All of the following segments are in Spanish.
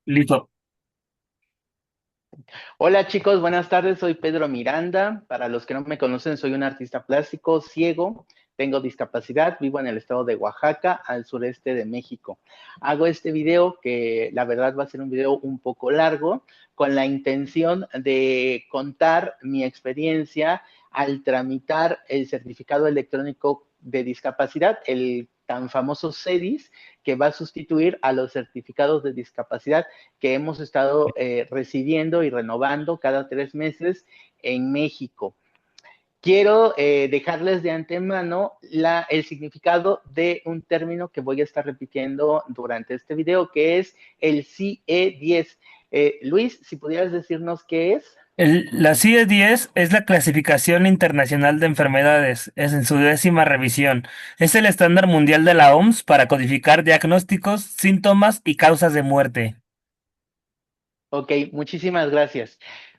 Listo. Hola chicos, buenas tardes, soy Pedro Miranda. Para los que no me conocen, soy un artista plástico ciego, tengo discapacidad, vivo en el estado de Oaxaca, al sureste de México. Hago este video que la verdad va a ser un video un poco largo, con la intención de contar mi experiencia al tramitar el certificado electrónico de discapacidad, el tan famoso CEDIS, que va a sustituir a los certificados de discapacidad que hemos estado recibiendo y renovando cada 3 meses en México. Quiero dejarles de antemano el significado de un término que voy a estar repitiendo durante este video, que es el CE10. Luis, si pudieras decirnos qué es. La CIE-10 es la Clasificación Internacional de Enfermedades, es en su 10ª revisión. Es el estándar mundial de la OMS para codificar diagnósticos, síntomas y causas de muerte. Ok, muchísimas gracias.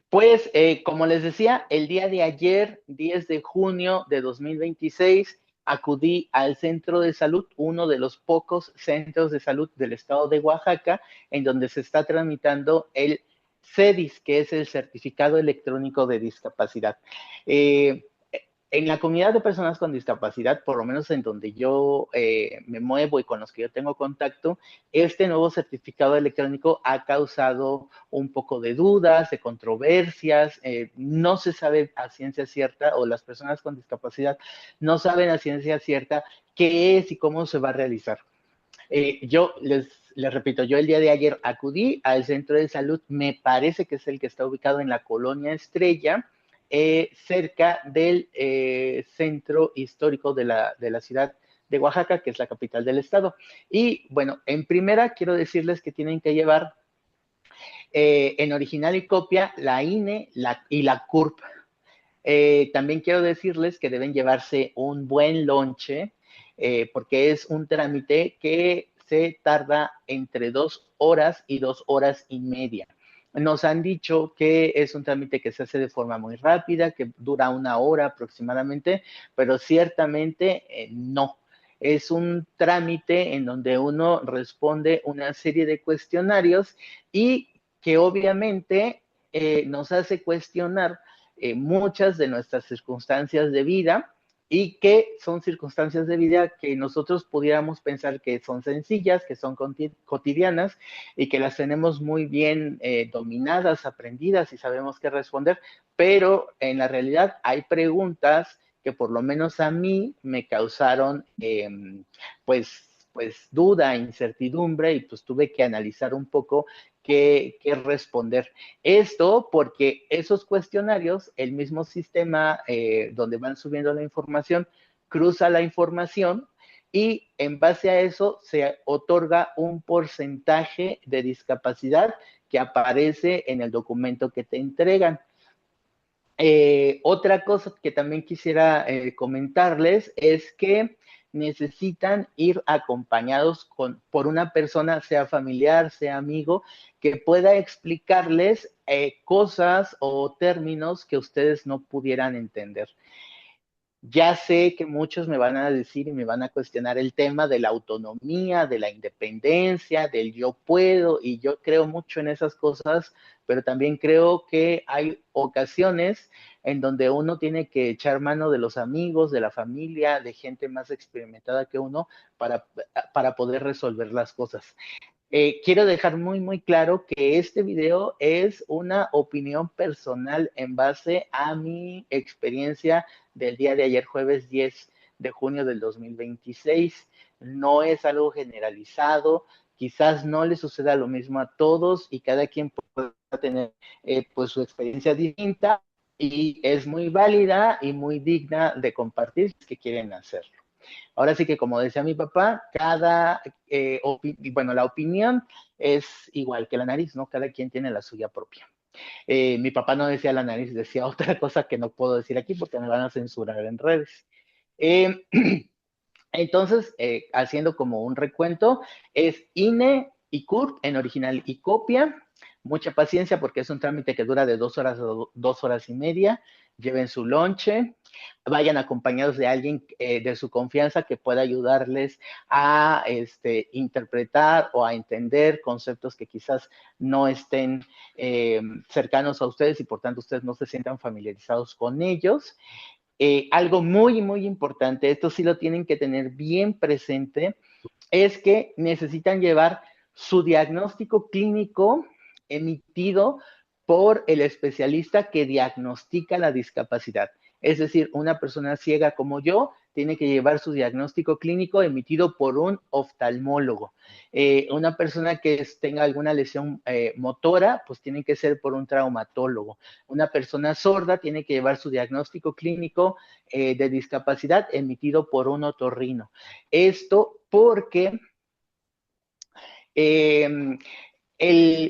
Pues, como les decía, el día de ayer, 10 de junio de 2026, acudí al centro de salud, uno de los pocos centros de salud del estado de Oaxaca, en donde se está tramitando el CEDIS, que es el Certificado Electrónico de Discapacidad. Eh, en la comunidad de personas con discapacidad, por lo menos en donde yo me muevo y con los que yo tengo contacto, este nuevo certificado electrónico ha causado un poco de dudas, de controversias, no se sabe a ciencia cierta, o las personas con discapacidad no saben a ciencia cierta qué es y cómo se va a realizar. Yo les repito, yo el día de ayer acudí al centro de salud, me parece que es el que está ubicado en la colonia Estrella, cerca del centro histórico de la ciudad de Oaxaca, que es la capital del estado. Y bueno, en primera quiero decirles que tienen que llevar en original y copia la INE y la CURP. También quiero decirles que deben llevarse un buen lonche, porque es un trámite que se tarda entre 2 horas y 2 horas y media. Nos han dicho que es un trámite que se hace de forma muy rápida, que dura 1 hora aproximadamente, pero ciertamente no. Es un trámite en donde uno responde una serie de cuestionarios y que obviamente nos hace cuestionar muchas de nuestras circunstancias de vida, y que son circunstancias de vida que nosotros pudiéramos pensar que son sencillas, que son cotidianas y que las tenemos muy bien dominadas, aprendidas y sabemos qué responder, pero en la realidad hay preguntas que por lo menos a mí me causaron pues duda, incertidumbre, y pues tuve que analizar un poco qué responder. Esto porque esos cuestionarios, el mismo sistema donde van subiendo la información, cruza la información y en base a eso se otorga un porcentaje de discapacidad que aparece en el documento que te entregan. Otra cosa que también quisiera comentarles es que necesitan ir acompañados por una persona, sea familiar, sea amigo, que pueda explicarles cosas o términos que ustedes no pudieran entender. Ya sé que muchos me van a decir y me van a cuestionar el tema de la autonomía, de la independencia, del yo puedo, y yo creo mucho en esas cosas, pero también creo que hay ocasiones en donde uno tiene que echar mano de los amigos, de la familia, de gente más experimentada que uno para poder resolver las cosas. Quiero dejar muy, muy claro que este video es una opinión personal en base a mi experiencia del día de ayer, jueves 10 de junio del 2026. No es algo generalizado, quizás no le suceda lo mismo a todos y cada quien puede tener pues su experiencia distinta, y es muy válida y muy digna de compartir si que quieren hacerlo. Ahora sí que, como decía mi papá, bueno, la opinión es igual que la nariz, ¿no? Cada quien tiene la suya propia. Mi papá no decía la nariz, decía otra cosa que no puedo decir aquí porque me van a censurar en redes. Eh, entonces, haciendo como un recuento, es INE y CURP en original y copia. mucha paciencia porque es un trámite que dura de 2 horas o 2 horas y media. Lleven su lonche, vayan acompañados de alguien de su confianza que pueda ayudarles a interpretar o a entender conceptos que quizás no estén cercanos a ustedes y por tanto ustedes no se sientan familiarizados con ellos. Algo muy, muy importante, esto sí lo tienen que tener bien presente, es que necesitan llevar su diagnóstico clínico emitido por el especialista que diagnostica la discapacidad. Es decir, una persona ciega como yo tiene que llevar su diagnóstico clínico emitido por un oftalmólogo. Una persona que tenga alguna lesión motora, pues tiene que ser por un traumatólogo. Una persona sorda tiene que llevar su diagnóstico clínico de discapacidad emitido por un otorrino. Esto porque eh,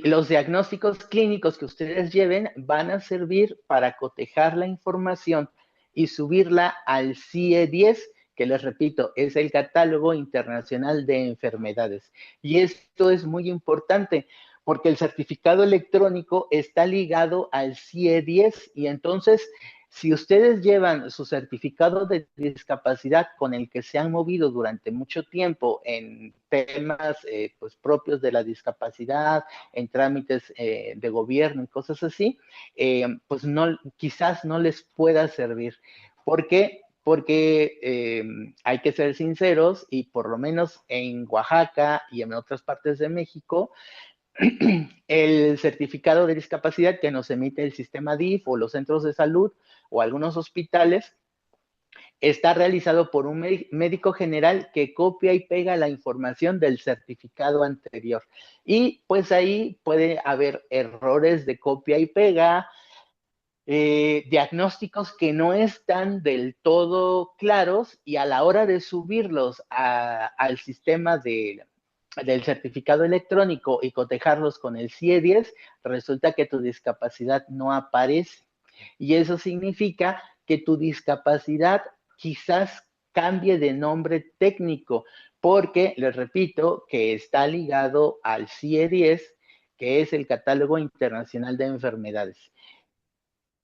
los diagnósticos clínicos que ustedes lleven van a servir para cotejar la información y subirla al CIE-10, que les repito, es el Catálogo Internacional de Enfermedades. Y esto es muy importante porque el certificado electrónico está ligado al CIE-10 y entonces si ustedes llevan su certificado de discapacidad con el que se han movido durante mucho tiempo en temas pues, propios de la discapacidad, en trámites de gobierno y cosas así, pues no, quizás no les pueda servir. ¿Por qué? Porque hay que ser sinceros y por lo menos en Oaxaca y en otras partes de México, el certificado de discapacidad que nos emite el sistema DIF o los centros de salud o algunos hospitales está realizado por un médico general que copia y pega la información del certificado anterior. Y pues ahí puede haber errores de copia y pega, diagnósticos que no están del todo claros y a la hora de subirlos al sistema del certificado electrónico y cotejarlos con el CIE-10, resulta que tu discapacidad no aparece. Y eso significa que tu discapacidad quizás cambie de nombre técnico, porque les repito que está ligado al CIE-10, que es el Catálogo Internacional de Enfermedades.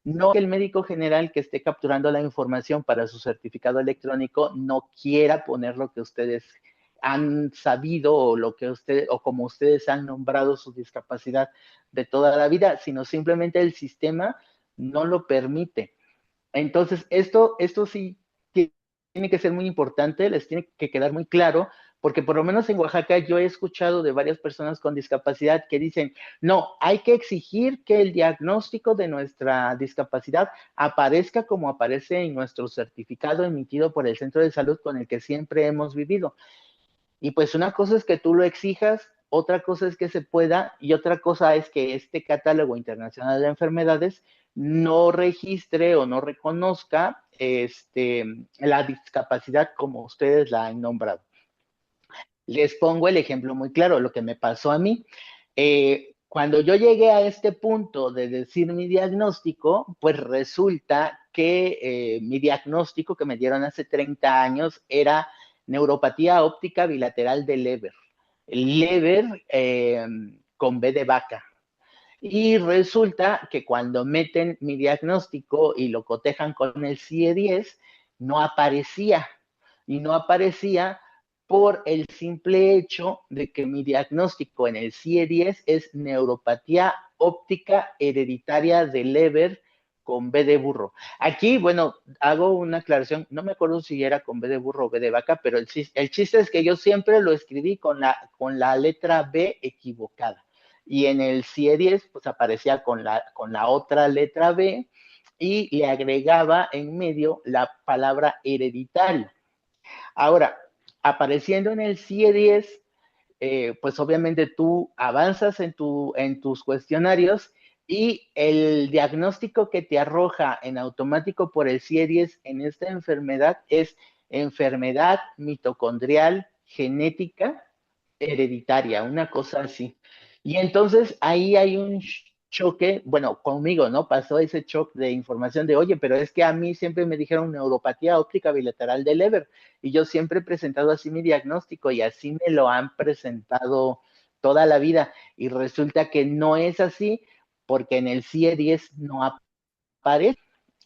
No que el médico general que esté capturando la información para su certificado electrónico no quiera poner lo que ustedes han sabido o lo que ustedes o como ustedes han nombrado su discapacidad de toda la vida, sino simplemente el sistema no lo permite. Entonces, esto sí tiene que ser muy importante, les tiene que quedar muy claro, porque por lo menos en Oaxaca yo he escuchado de varias personas con discapacidad que dicen, no, hay que exigir que el diagnóstico de nuestra discapacidad aparezca como aparece en nuestro certificado emitido por el centro de salud con el que siempre hemos vivido. Y pues una cosa es que tú lo exijas, otra cosa es que se pueda y otra cosa es que este catálogo internacional de enfermedades no registre o no reconozca la discapacidad como ustedes la han nombrado. Les pongo el ejemplo muy claro, lo que me pasó a mí. Cuando yo llegué a este punto de decir mi diagnóstico, pues resulta que mi diagnóstico que me dieron hace 30 años era neuropatía óptica bilateral de Leber. Leber con B de vaca. Y resulta que cuando meten mi diagnóstico y lo cotejan con el CIE-10, no aparecía. Y no aparecía por el simple hecho de que mi diagnóstico en el CIE-10 es neuropatía óptica hereditaria de Leber con B de burro. Aquí, bueno, hago una aclaración, no me acuerdo si era con B de burro o B de vaca, pero el chiste es que yo siempre lo escribí con la letra B equivocada y en el CIE-10 pues aparecía con la otra letra B y le agregaba en medio la palabra hereditario. Ahora, apareciendo en el CIE-10, pues obviamente tú avanzas en tus cuestionarios y el diagnóstico que te arroja en automático por el CIE-10 en esta enfermedad es enfermedad mitocondrial genética hereditaria, una cosa así. Y entonces ahí hay un choque, bueno, conmigo, ¿no? Pasó ese choque de información de, oye, pero es que a mí siempre me dijeron neuropatía óptica bilateral de Leber y yo siempre he presentado así mi diagnóstico y así me lo han presentado toda la vida, y resulta que no es así porque en el CIE-10 no aparece.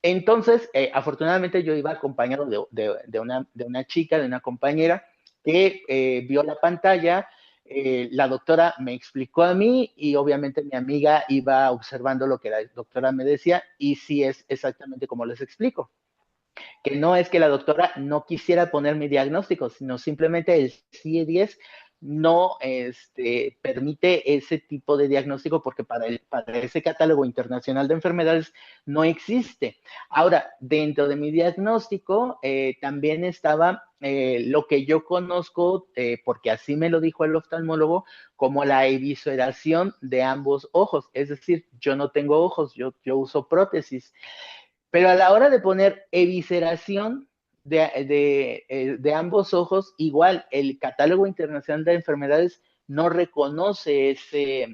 Entonces, afortunadamente yo iba acompañado de una chica, de una compañera, que vio la pantalla, la doctora me explicó a mí y obviamente mi amiga iba observando lo que la doctora me decía y sí es exactamente como les explico, que no es que la doctora no quisiera poner mi diagnóstico, sino simplemente el CIE-10 no permite ese tipo de diagnóstico porque para ese catálogo internacional de enfermedades no existe. Ahora, dentro de mi diagnóstico también estaba lo que yo conozco, porque así me lo dijo el oftalmólogo, como la evisceración de ambos ojos. Es decir, yo no tengo ojos, yo uso prótesis. Pero a la hora de poner evisceración de ambos ojos, igual el catálogo internacional de enfermedades no reconoce ese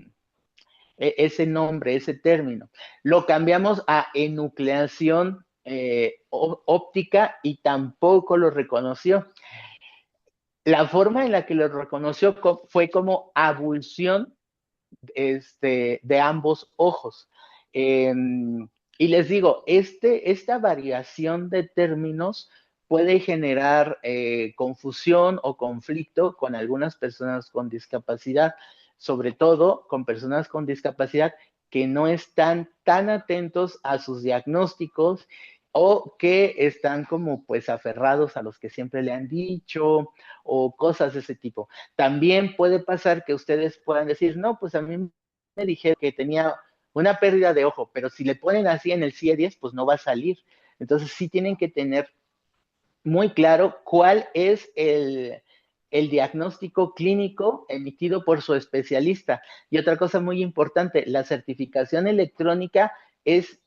nombre, ese término. Lo cambiamos a enucleación óptica y tampoco lo reconoció. La forma en la que lo reconoció fue como abulsión de ambos ojos. Eh, y les digo, esta variación de términos puede generar confusión o conflicto con algunas personas con discapacidad, sobre todo con personas con discapacidad que no están tan atentos a sus diagnósticos o que están como pues aferrados a los que siempre le han dicho o cosas de ese tipo. También puede pasar que ustedes puedan decir, no, pues a mí me dijeron que tenía una pérdida de ojo, pero si le ponen así en el CIE-10, pues no va a salir. Entonces sí tienen que tener muy claro cuál es el diagnóstico clínico emitido por su especialista. Y otra cosa muy importante, la certificación electrónica es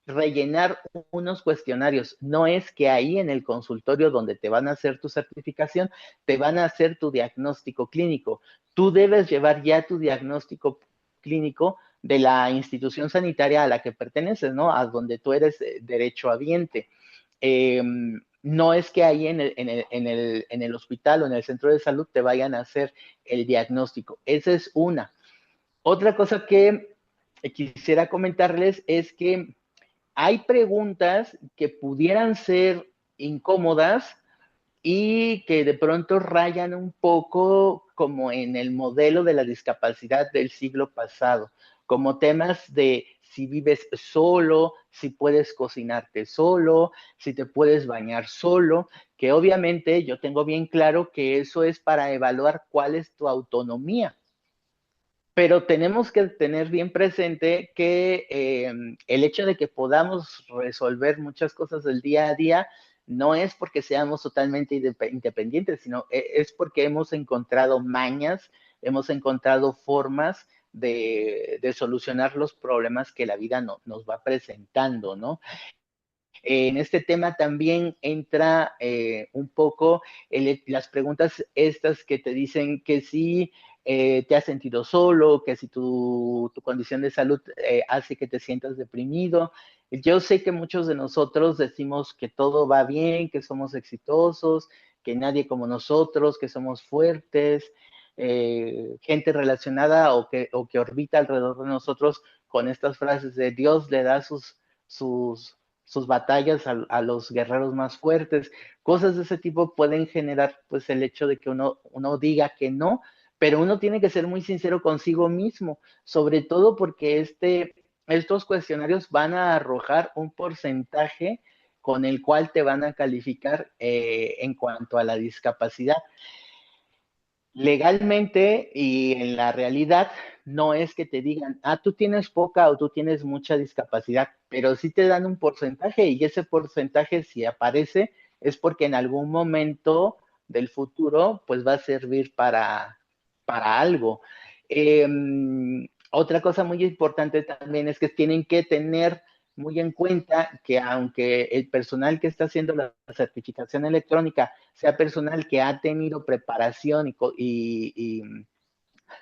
rellenar unos cuestionarios. No es que ahí en el consultorio donde te van a hacer tu certificación, te van a hacer tu diagnóstico clínico. Tú debes llevar ya tu diagnóstico clínico de la institución sanitaria a la que perteneces, ¿no? A donde tú eres derechohabiente. No es que ahí en el hospital o en el centro de salud te vayan a hacer el diagnóstico. Esa es una. Otra cosa que quisiera comentarles es que hay preguntas que pudieran ser incómodas y que de pronto rayan un poco como en el modelo de la discapacidad del siglo pasado, como temas de si vives solo, si puedes cocinarte solo, si te puedes bañar solo, que obviamente yo tengo bien claro que eso es para evaluar cuál es tu autonomía. Pero tenemos que tener bien presente que el hecho de que podamos resolver muchas cosas del día a día no es porque seamos totalmente independientes, sino es porque hemos encontrado mañas, hemos encontrado formas de solucionar los problemas que la vida nos va presentando, ¿no? En este tema también entra un poco las preguntas estas que te dicen que si te has sentido solo, que si tu condición de salud hace que te sientas deprimido. Yo sé que muchos de nosotros decimos que todo va bien, que somos exitosos, que nadie como nosotros, que somos fuertes, gente relacionada o que orbita alrededor de nosotros con estas frases de Dios le da sus sus batallas a los guerreros más fuertes, cosas de ese tipo pueden generar pues el hecho de que uno diga que no, pero uno tiene que ser muy sincero consigo mismo, sobre todo porque estos cuestionarios van a arrojar un porcentaje con el cual te van a calificar en cuanto a la discapacidad. Legalmente y en la realidad no es que te digan, ah, tú tienes poca o tú tienes mucha discapacidad, pero sí te dan un porcentaje y ese porcentaje si aparece es porque en algún momento del futuro pues va a servir para algo. Eh, Otra cosa muy importante también es que tienen que tener muy en cuenta que aunque el personal que está haciendo la certificación electrónica sea personal que ha tenido preparación y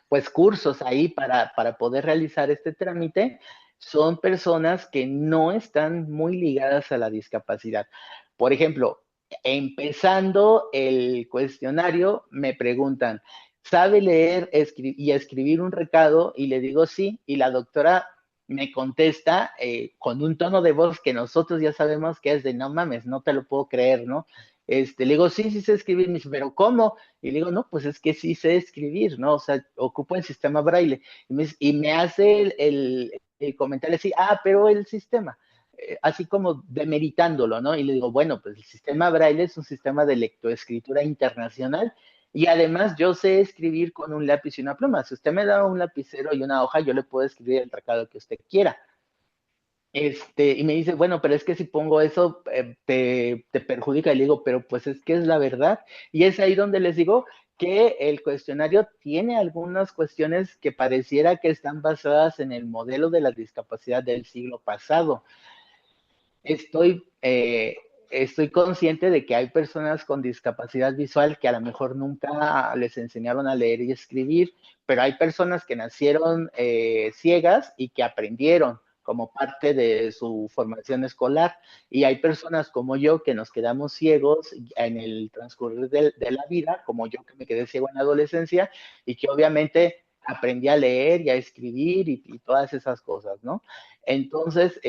pues cursos ahí para poder realizar este trámite, son personas que no están muy ligadas a la discapacidad. Por ejemplo, empezando el cuestionario, me preguntan, ¿sabe leer y escribir un recado? Y le digo sí, y la doctora me contesta con un tono de voz que nosotros ya sabemos que es de no mames, no te lo puedo creer, ¿no? Le digo, sí, sí sé escribir, me dice, pero ¿cómo? Y le digo, no, pues es que sí sé escribir, ¿no? O sea, ocupo el sistema braille. Y me hace el comentario así, pero el sistema, así como demeritándolo, ¿no? Y le digo, bueno, pues el sistema braille es un sistema de lectoescritura internacional y además yo sé escribir con un lápiz y una pluma. Si usted me da un lapicero y una hoja, yo le puedo escribir el recado que usted quiera. Y me dice, bueno, pero es que si pongo eso te perjudica. Y le digo, pero pues es que es la verdad. Y es ahí donde les digo que el cuestionario tiene algunas cuestiones que pareciera que están basadas en el modelo de la discapacidad del siglo pasado. Estoy, eh, estoy consciente de que hay personas con discapacidad visual que a lo mejor nunca les enseñaron a leer y escribir, pero hay personas que nacieron ciegas y que aprendieron como parte de su formación escolar. Y hay personas como yo que nos quedamos ciegos en el transcurrir de la vida, como yo que me quedé ciego en la adolescencia y que obviamente aprendí a leer y a escribir y todas esas cosas, ¿no? Entonces,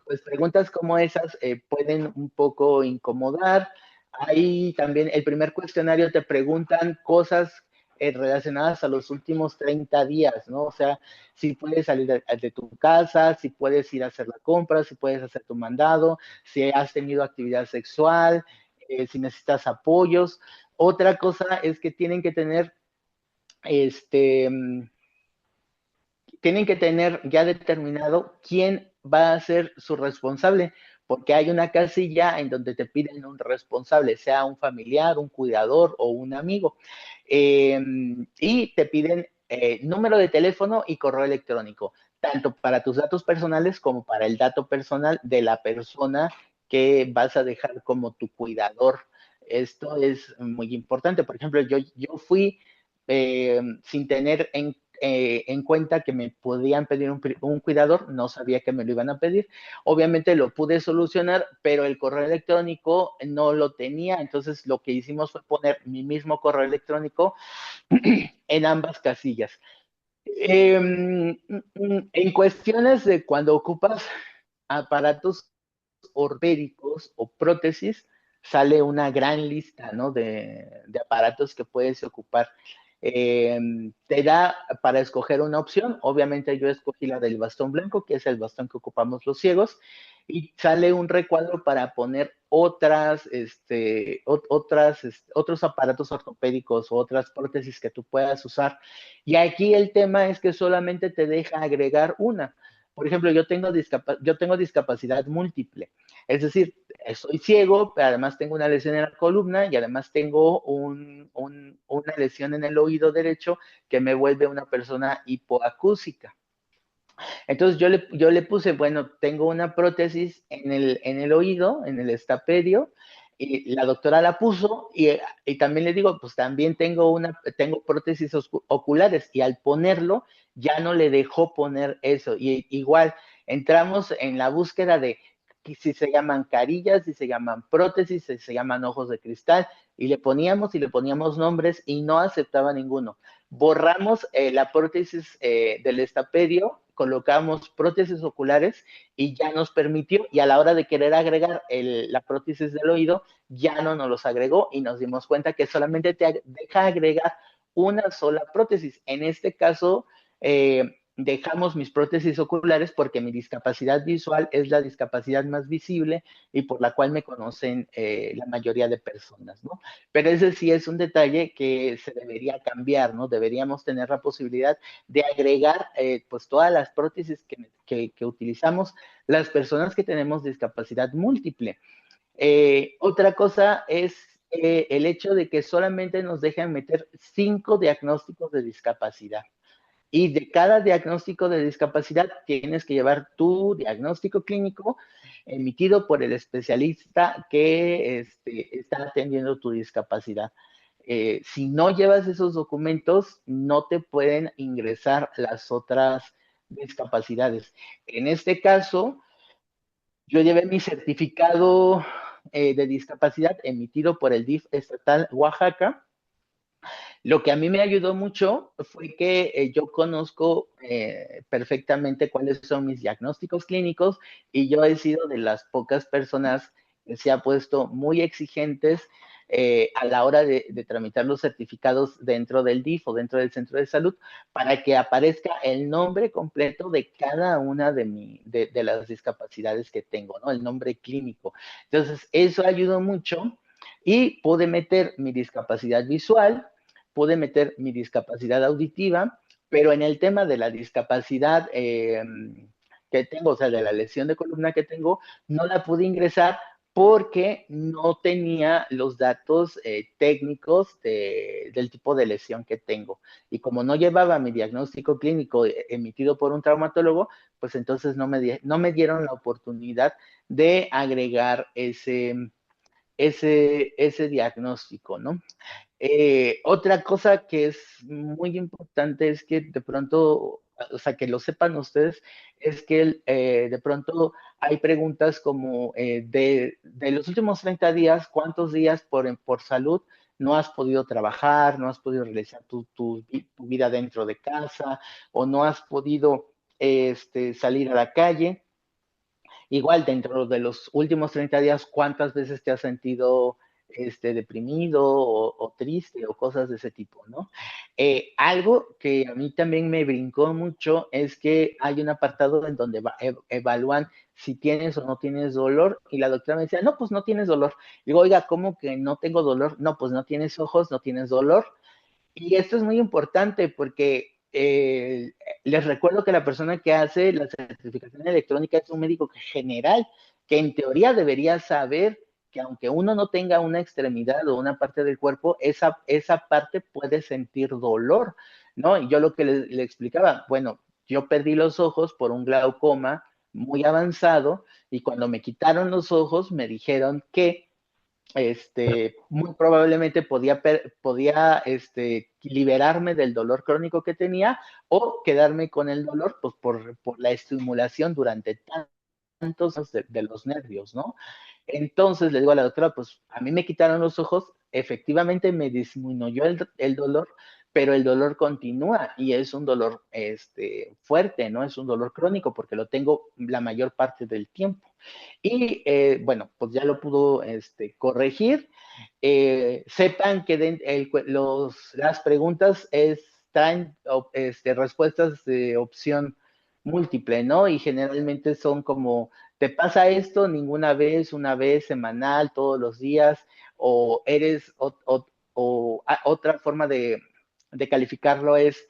pues preguntas como esas pueden un poco incomodar. Ahí también el primer cuestionario te preguntan cosas relacionadas a los últimos 30 días, ¿no? O sea, si puedes salir de tu casa, si puedes ir a hacer la compra, si puedes hacer tu mandado, si has tenido actividad sexual, si necesitas apoyos. Otra cosa es que este, tienen que tener ya determinado quién va a ser su responsable, porque hay una casilla en donde te piden un responsable, sea un familiar, un cuidador o un amigo. Y te piden número de teléfono y correo electrónico, tanto para tus datos personales como para el dato personal de la persona que vas a dejar como tu cuidador. Esto es muy importante. Por ejemplo, yo fui sin tener en cuenta que me podían pedir un cuidador, no sabía que me lo iban a pedir. Obviamente lo pude solucionar, pero el correo electrónico no lo tenía, entonces lo que hicimos fue poner mi mismo correo electrónico en ambas casillas. En cuestiones de cuando ocupas aparatos ortopédicos o prótesis, sale una gran lista, ¿no? de aparatos que puedes ocupar. Te da para escoger una opción. Obviamente yo escogí la del bastón blanco, que es el bastón que ocupamos los ciegos, y sale un recuadro para poner otros aparatos ortopédicos o otras prótesis que tú puedas usar. Y aquí el tema es que solamente te deja agregar una. Por ejemplo, yo tengo discapacidad múltiple. Es decir, soy ciego, pero además tengo una lesión en la columna y además tengo una lesión en el oído derecho que me vuelve una persona hipoacúsica. Entonces yo le puse, bueno, tengo una prótesis en el oído, en el estapedio, y la doctora la puso y también le digo, pues también tengo prótesis oculares y al ponerlo ya no le dejó poner eso. Y igual entramos en la búsqueda de si se llaman carillas, si se llaman prótesis, si se llaman ojos de cristal, y le poníamos nombres y no aceptaba ninguno. Borramos la prótesis del estapedio, colocamos prótesis oculares y ya nos permitió, y a la hora de querer agregar la prótesis del oído, ya no nos los agregó y nos dimos cuenta que solamente te deja agregar una sola prótesis. En este caso, dejamos mis prótesis oculares porque mi discapacidad visual es la discapacidad más visible y por la cual me conocen la mayoría de personas, ¿no? Pero ese sí es un detalle que se debería cambiar, ¿no? Deberíamos tener la posibilidad de agregar pues todas las prótesis que utilizamos las personas que tenemos discapacidad múltiple. Otra cosa es el hecho de que solamente nos dejan meter 5 diagnósticos de discapacidad. Y de cada diagnóstico de discapacidad tienes que llevar tu diagnóstico clínico emitido por el especialista que está atendiendo tu discapacidad. Si no llevas esos documentos, no te pueden ingresar las otras discapacidades. En este caso, yo llevé mi certificado de discapacidad emitido por el DIF estatal Oaxaca Lo que a mí me ayudó mucho fue que yo conozco perfectamente cuáles son mis diagnósticos clínicos y yo he sido de las pocas personas que se ha puesto muy exigentes a la hora de tramitar los certificados dentro del DIF o dentro del centro de salud para que aparezca el nombre completo de cada una de las discapacidades que tengo, ¿no? El nombre clínico. Entonces, eso ayudó mucho y pude meter mi discapacidad visual, pude meter mi discapacidad auditiva, pero en el tema de la discapacidad que tengo, o sea, de la lesión de columna que tengo, no la pude ingresar porque no tenía los datos técnicos del tipo de lesión que tengo. Y como no llevaba mi diagnóstico clínico emitido por un traumatólogo, pues entonces no me dieron la oportunidad de agregar ese diagnóstico, ¿no? Otra cosa que es muy importante es que de pronto, o sea, que lo sepan ustedes, es que de pronto hay preguntas como de los últimos 30 días, ¿cuántos días por salud no has podido trabajar, no has podido realizar tu vida dentro de casa o no has podido salir a la calle? Igual, dentro de los últimos 30 días, ¿cuántas veces te has sentido deprimido o triste o cosas de ese tipo, ¿no? Algo que a mí también me brincó mucho es que hay un apartado en donde evalúan si tienes o no tienes dolor y la doctora me decía, no, pues no tienes dolor. Digo, oiga, ¿cómo que no tengo dolor? No, pues no tienes ojos, no tienes dolor. Y esto es muy importante porque les recuerdo que la persona que hace la certificación electrónica es un médico general, que en teoría debería saber que aunque uno no tenga una extremidad o una parte del cuerpo, esa parte puede sentir dolor, ¿no? Y yo lo que le explicaba, bueno, yo perdí los ojos por un glaucoma muy avanzado y cuando me quitaron los ojos me dijeron que muy probablemente podía liberarme del dolor crónico que tenía o quedarme con el dolor pues, por la estimulación durante tantos años de los nervios, ¿no? Entonces le digo a la doctora, pues a mí me quitaron los ojos, efectivamente me disminuyó el dolor, pero el dolor continúa y es un dolor fuerte, ¿no? Es un dolor crónico porque lo tengo la mayor parte del tiempo. Y bueno, pues ya lo pudo corregir. Sepan que las preguntas están respuestas de opción múltiple, ¿no? Y generalmente son como, ¿te pasa esto ninguna vez, una vez, semanal, todos los días? O eres, otra forma de calificarlo es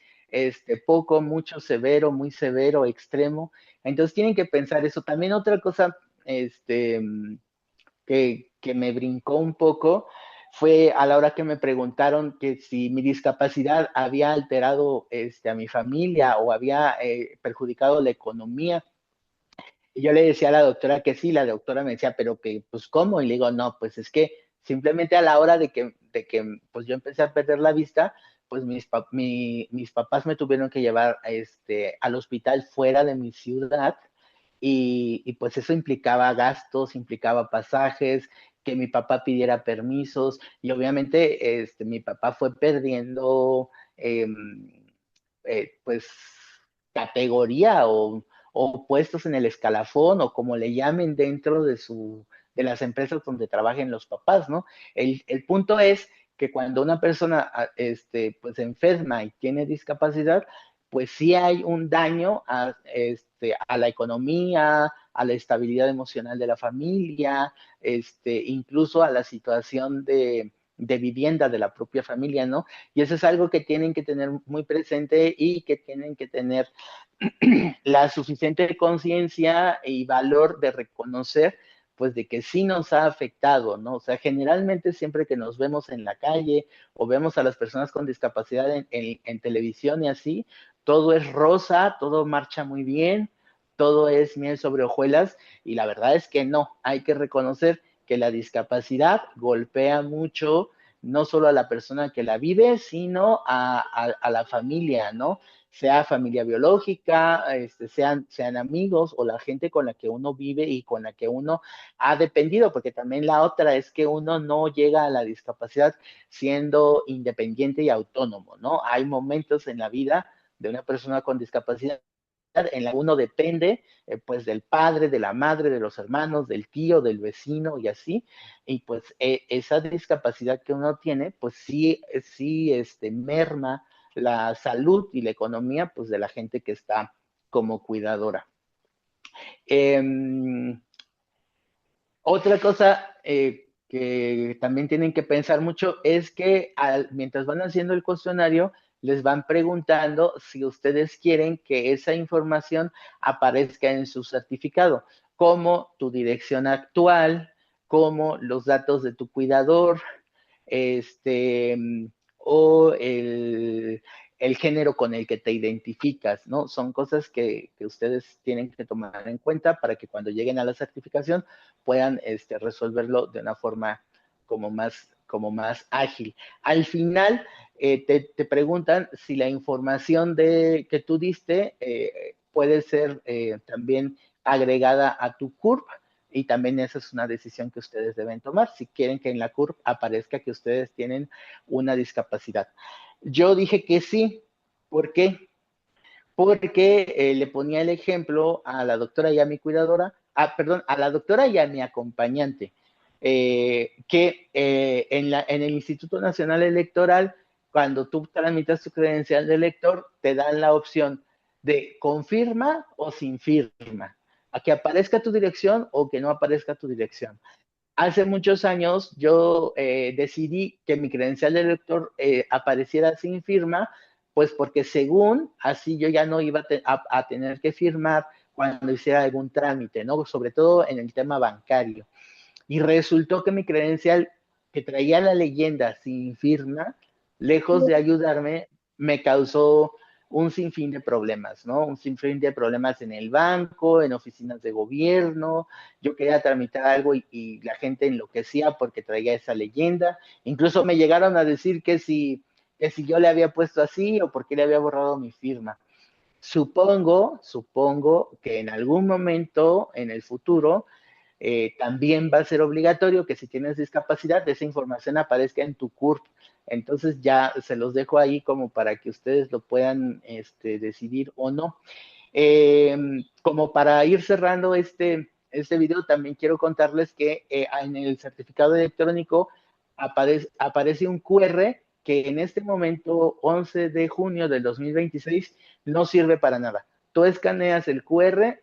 poco, mucho, severo, muy severo, extremo. Entonces tienen que pensar eso. También otra cosa este, que me brincó un poco fue a la hora que me preguntaron que si mi discapacidad había alterado a mi familia o había perjudicado la economía. Y yo le decía a la doctora que sí, la doctora me decía, pero que, pues, ¿cómo? Y le digo, no, pues es que simplemente a la hora de que pues yo empecé a perder la vista, pues mis papás me tuvieron que llevar al hospital fuera de mi ciudad y pues eso implicaba gastos, implicaba pasajes, que mi papá pidiera permisos y obviamente mi papá fue perdiendo eh, pues categoría o puestos en el escalafón o como le llamen dentro de las empresas donde trabajen los papás, ¿no? El punto es que cuando una persona pues enferma y tiene discapacidad, pues sí hay un daño a la economía, a la estabilidad emocional de la familia, incluso a la situación de vivienda de la propia familia, ¿no? Y eso es algo que tienen que tener muy presente y que tienen que tener la suficiente conciencia y valor de reconocer pues de que sí nos ha afectado, ¿no? O sea, generalmente siempre que nos vemos en la calle o vemos a las personas con discapacidad en televisión y así, todo es rosa, todo marcha muy bien, todo es miel sobre hojuelas y la verdad es que no, hay que reconocer que la discapacidad golpea mucho no solo a la persona que la vive, sino a la familia, ¿no? sea familia biológica, sean amigos o la gente con la que uno vive y con la que uno ha dependido, porque también la otra es que uno no llega a la discapacidad siendo independiente y autónomo, ¿no? Hay momentos en la vida de una persona con discapacidad en la que uno depende pues del padre, de la madre, de los hermanos, del tío, del vecino y así, y pues esa discapacidad que uno tiene, pues sí merma la salud y la economía pues de la gente que está como cuidadora. Eh, Otra cosa que también tienen que pensar mucho es que mientras van haciendo el cuestionario, les van preguntando si ustedes quieren que esa información aparezca en su certificado, como tu dirección actual, como los datos de tu cuidador, este, o el género con el que te identificas, ¿no? Son cosas que ustedes tienen que tomar en cuenta para que cuando lleguen a la certificación puedan resolverlo de una forma como más ágil. Al final, te preguntan si la información que tú diste puede ser también agregada a tu CURP, y también esa es una decisión que ustedes deben tomar si quieren que en la CURP aparezca que ustedes tienen una discapacidad. Yo dije que sí. ¿Por qué? Porque le ponía el ejemplo a la doctora y a mi cuidadora, perdón, a la doctora y a mi acompañante, que en el Instituto Nacional Electoral, cuando tú tramitas tu credencial de elector, te dan la opción de confirma o sin firma, a que aparezca tu dirección o que no aparezca tu dirección. Hace muchos años yo decidí que mi credencial de elector apareciera sin firma, pues porque según así yo ya no iba a tener que firmar cuando hiciera algún trámite, ¿no? Sobre todo en el tema bancario. Y resultó que mi credencial que traía la leyenda sin firma, lejos de ayudarme, me causó un sinfín de problemas, ¿no? Un sinfín de problemas en el banco, en oficinas de gobierno. Yo quería tramitar algo y la gente enloquecía porque traía esa leyenda. Incluso me llegaron a decir que si yo le había puesto así o porque le había borrado mi firma. Supongo que en algún momento en el futuro también va a ser obligatorio que si tienes discapacidad, esa información aparezca en tu CURP. Entonces ya se los dejo ahí como para que ustedes lo puedan decidir o no. Eh, Como para ir cerrando este video, también quiero contarles que en el certificado electrónico aparece un QR que en este momento, 11 de junio del 2026, no sirve para nada. Tú escaneas el QR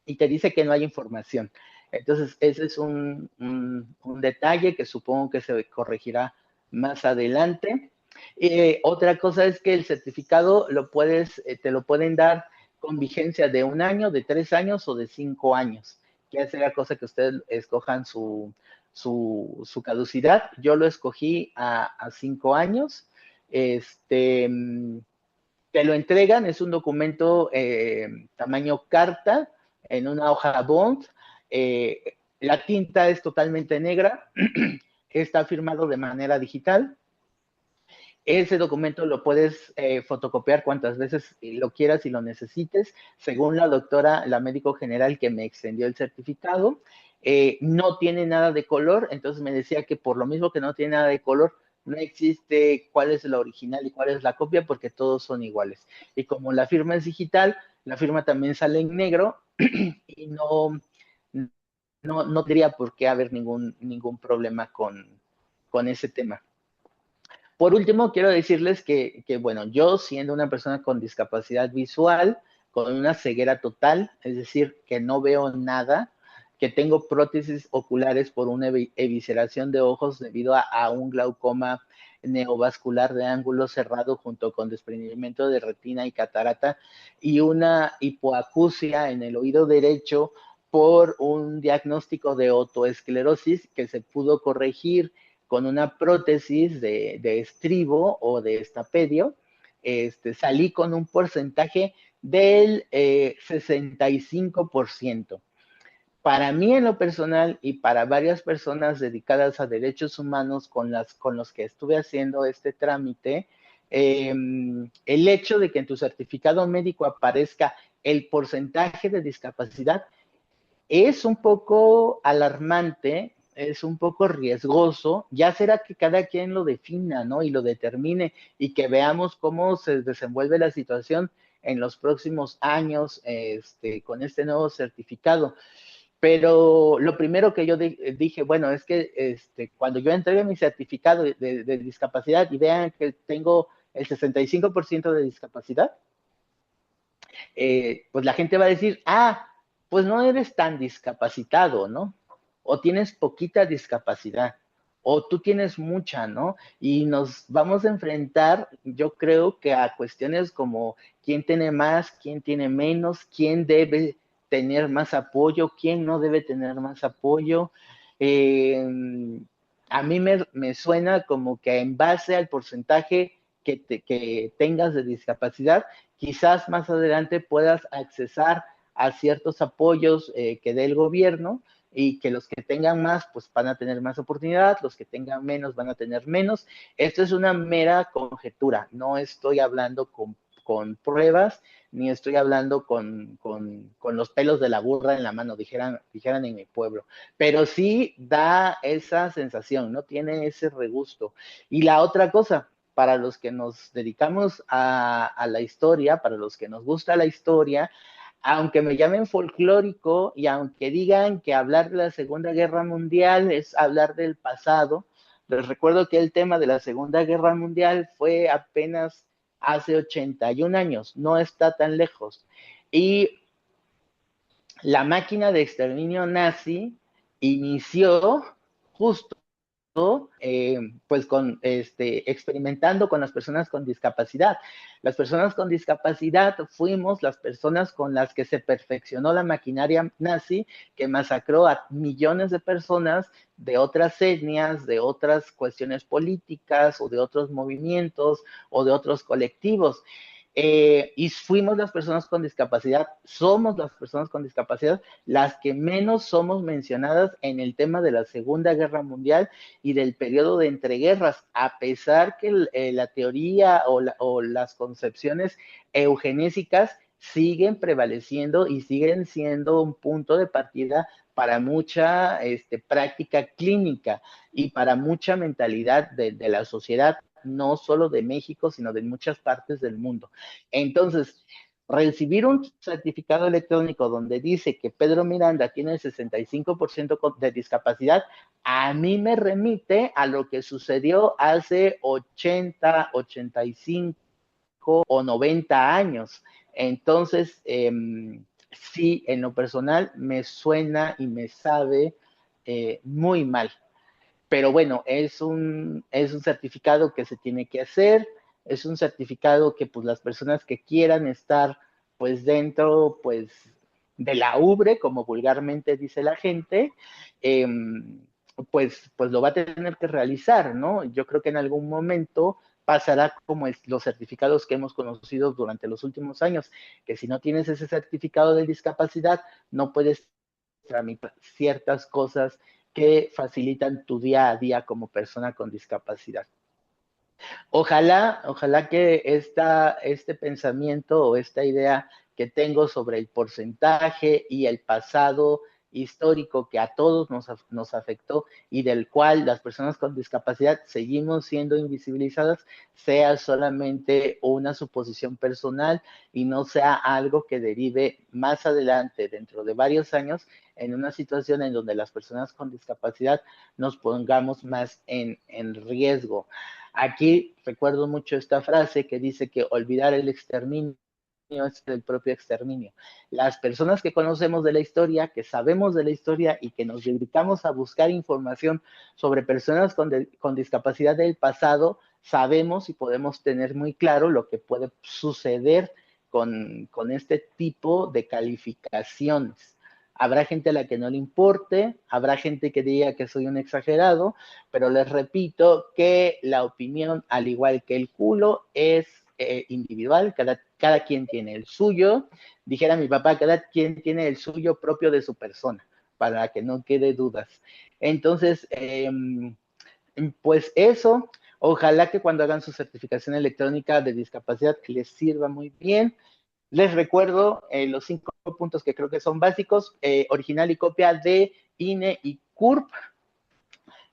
y te dice que no hay información. Entonces, ese es un detalle que supongo que se corregirá más adelante. Otra cosa es que el certificado te lo pueden dar con vigencia de 1 año, de 3 años o de 5 años. Que será cosa que ustedes escojan su caducidad. Yo lo escogí a 5 años. Este, Te lo entregan, es un documento tamaño carta en una hoja bond. La tinta es totalmente negra, está firmado de manera digital. Ese documento lo puedes fotocopiar cuantas veces lo quieras y lo necesites, según la doctora, la médico general que me extendió el certificado. No tiene nada de color, entonces me decía que por lo mismo que no tiene nada de color, no existe cuál es la original y cuál es la copia porque todos son iguales. Y como la firma es digital, la firma también sale en negro y no tendría por qué haber ningún problema con ese tema. Por último, quiero decirles bueno, yo siendo una persona con discapacidad visual, con una ceguera total, es decir, que no veo nada, que tengo prótesis oculares por una evisceración de ojos debido a un glaucoma neovascular de ángulo cerrado junto con desprendimiento de retina y catarata y una hipoacusia en el oído derecho por un diagnóstico de otoesclerosis que se pudo corregir con una prótesis de estribo o de estapedio. Salí con un porcentaje del 65%. Para mí en lo personal y para varias personas dedicadas a derechos humanos con los que estuve haciendo este trámite, el hecho de que en tu certificado médico aparezca el porcentaje de discapacidad es un poco alarmante, es un poco riesgoso, ya será que cada quien lo defina, ¿no? Y lo determine y que veamos cómo se desenvuelve la situación en los próximos años con este nuevo certificado. Pero lo primero que yo dije, bueno, es que cuando yo entregue mi certificado de discapacidad y vean que tengo el 65% de discapacidad, pues la gente va a decir, ah, pues no eres tan discapacitado, ¿no? O tienes poquita discapacidad, o tú tienes mucha, ¿no? Y nos vamos a enfrentar, yo creo que a cuestiones como quién tiene más, quién tiene menos, quién debe tener más apoyo, quién no debe tener más apoyo. Eh, a mí me suena como que en base al porcentaje que tengas de discapacidad, quizás más adelante puedas accesar a ciertos apoyos que dé el gobierno y que los que tengan más pues van a tener más oportunidad, los que tengan menos van a tener menos. Esto es una mera conjetura, no estoy hablando con pruebas, ni estoy hablando con los pelos de la burra en la mano, dijeran en mi pueblo, pero sí da esa sensación, no tiene ese regusto. Y la otra cosa, para los que nos dedicamos a la historia, para los que nos gusta la historia, aunque me llamen folclórico y aunque digan que hablar de la Segunda Guerra Mundial es hablar del pasado, les recuerdo que el tema de la Segunda Guerra Mundial fue apenas hace 81 años, no está tan lejos. Y la máquina de exterminio nazi inició justo pues experimentando con las personas con discapacidad. Las personas con discapacidad fuimos las personas con las que se perfeccionó la maquinaria nazi que masacró a millones de personas de otras etnias, de otras cuestiones políticas o de otros movimientos o de otros colectivos. Y fuimos las personas con discapacidad, somos las personas con discapacidad las que menos somos mencionadas en el tema de la Segunda Guerra Mundial y del periodo de entreguerras, a pesar que la teoría o las concepciones eugenésicas siguen prevaleciendo y siguen siendo un punto de partida para mucha práctica clínica y para mucha mentalidad de la sociedad, no solo de México, sino de muchas partes del mundo. Entonces, recibir un certificado electrónico donde dice que Pedro Miranda tiene el 65% de discapacidad, a mí me remite a lo que sucedió hace 80, 85 o 90 años. Entonces, sí, en lo personal me suena y me sabe muy mal. Pero bueno, es un certificado que se tiene que hacer, es un certificado que pues las personas que quieran estar pues dentro pues de la ubre, como vulgarmente dice la gente, eh, pues lo va a tener que realizar, ¿no? Yo creo que en algún momento pasará como los certificados que hemos conocido durante los últimos años, que si no tienes ese certificado de discapacidad, no puedes tramitar ciertas cosas que facilitan tu día a día como persona con discapacidad. Ojalá que este pensamiento o esta idea que tengo sobre el porcentaje y el pasado histórico que a todos nos afectó y del cual las personas con discapacidad seguimos siendo invisibilizadas, sea solamente una suposición personal y no sea algo que derive más adelante, dentro de varios años, en una situación en donde las personas con discapacidad nos pongamos más en riesgo. Aquí recuerdo mucho esta frase que dice que olvidar el exterminio es el propio exterminio. Las personas que conocemos de la historia, que sabemos de la historia y que nos dedicamos a buscar información sobre personas con discapacidad del pasado, sabemos y podemos tener muy claro lo que puede suceder con este tipo de calificaciones. Habrá gente a la que no le importe, habrá gente que diga que soy un exagerado, pero les repito que la opinión, al igual que el culo, es individual, cada quien tiene el suyo. Dijera mi papá, cada quien tiene el suyo propio de su persona, para que no quede dudas. Entonces, pues eso, Ojalá que cuando hagan su certificación electrónica de discapacidad les sirva muy bien. Les recuerdo los 5 puntos que creo que son básicos: original y copia de INE y CURP,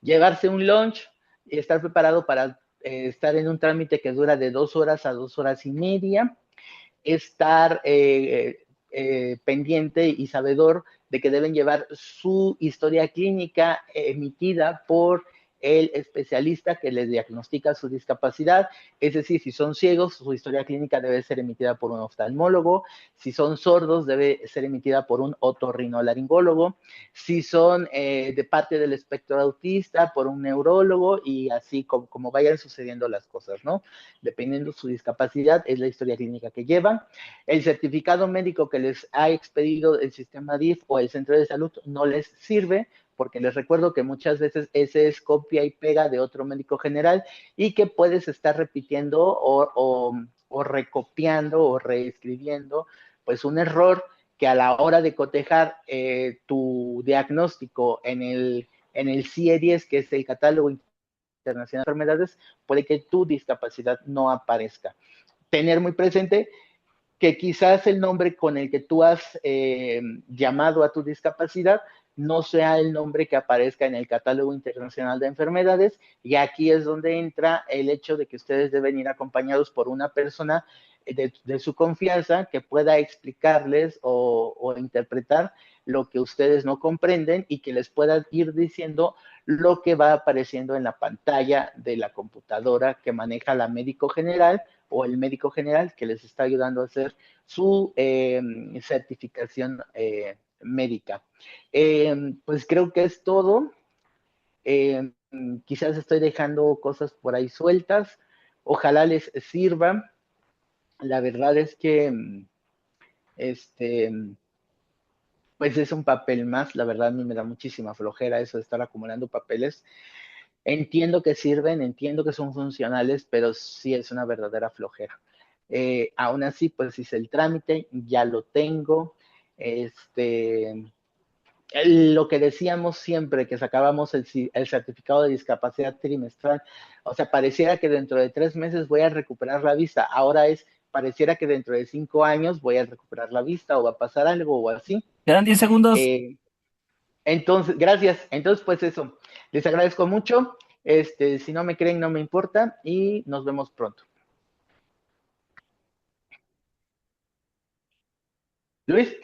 llevarse un lunch y estar preparado para estar en un trámite que dura de 2 horas a 2 horas y media, estar pendiente y sabedor de que deben llevar su historia clínica emitida por el especialista que les diagnostica su discapacidad. Es decir, si son ciegos, su historia clínica debe ser emitida por un oftalmólogo; si son sordos, debe ser emitida por un otorrinolaringólogo; si son de parte del espectro autista, por un neurólogo, y así como vayan sucediendo las cosas, ¿no? Dependiendo su discapacidad, es la historia clínica que llevan. El certificado médico que les ha expedido el sistema DIF o el centro de salud no les sirve, porque les recuerdo que muchas veces ese es copia y pega de otro médico general, y que puedes estar repitiendo o recopiando o reescribiendo pues un error que a la hora de cotejar tu diagnóstico en el CIE-10, que es el catálogo internacional de enfermedades, puede que tu discapacidad no aparezca. Tener muy presente que quizás el nombre con el que tú has llamado a tu discapacidad no sea el nombre que aparezca en el catálogo internacional de enfermedades, y aquí es donde entra el hecho de que ustedes deben ir acompañados por una persona de su confianza que pueda explicarles o interpretar lo que ustedes no comprenden, y que les pueda ir diciendo lo que va apareciendo en la pantalla de la computadora que maneja la médico general o el médico general que les está ayudando a hacer su certificación médica. Pues creo que es todo. Eh, Quizás estoy dejando cosas por ahí sueltas. Ojalá les sirva. La verdad es que este, pues es un papel más. La verdad a mí me da muchísima flojera eso de estar acumulando papeles. Entiendo que sirven, entiendo que son funcionales, pero sí es una verdadera flojera. Aún así, pues hice el trámite, ya lo tengo. Este, lo que decíamos siempre que sacábamos el certificado de discapacidad trimestral, o sea, pareciera que dentro de 3 meses voy a recuperar la vista. Ahora pareciera que dentro de 5 años voy a recuperar la vista, o va a pasar algo o así. Quedan 10 segundos. Eh, entonces, gracias. Entonces, pues eso, les agradezco mucho. Si no me creen, no me importa, y nos vemos pronto. Luis.